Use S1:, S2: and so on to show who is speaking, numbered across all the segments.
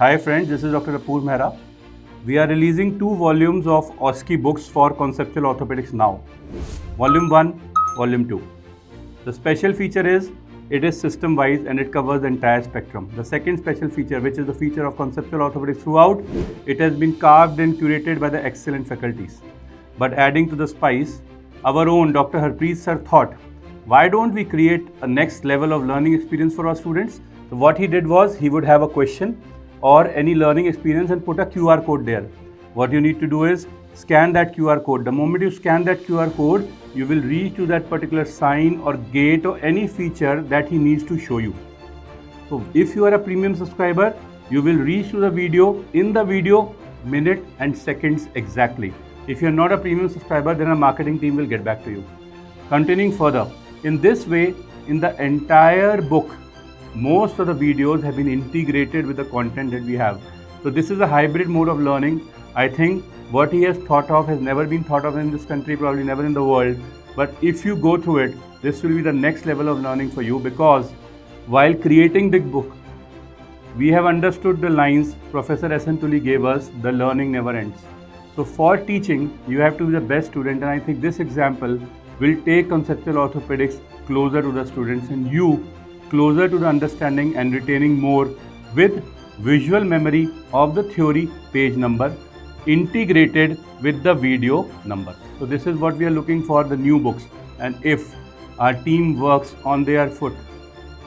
S1: Hi friends, this is Dr. Apurv Mehra. We are releasing 2 volumes of OSCE books for Conceptual Orthopedics now. Volume 1, Volume 2. The special feature is, it is system wise and it covers the entire spectrum. The second special feature, which is the feature of Conceptual Orthopedics throughout, it has been carved and curated by the excellent faculties. But adding to the spice, our own Dr. Harpreet sir thought, why don't we create a next level of learning experience for our students? So what he did was, he would have a question or any learning experience and put a QR code there. What you need to do is scan that QR code. The moment you scan that QR code, you will reach to that particular sign or gate or any feature that he needs to show you. So if you are a premium subscriber, you will reach to the video in the video, minute and seconds exactly. If you are not a premium subscriber, then our marketing team will get back to you. Continuing further, in this way, in the entire book, most of the videos have been integrated with the content that we have. So this is a hybrid mode of learning. I think what he has thought of has never been thought of in this country, probably never in the world. But if you go through it, this will be the next level of learning for you, because while creating the book, we have understood the lines Professor S. N. Tully gave us, the learning never ends. So for teaching, you have to be the best student, and I think this example will take conceptual orthopedics closer to the students and you closer to the understanding and retaining more with visual memory of the theory page number integrated with the video number. So this is what we are looking for, the new books, and if our team works on their foot,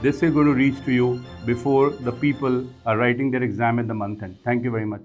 S1: this is going to reach to you before the people are writing their exam at the month end. Thank you very much.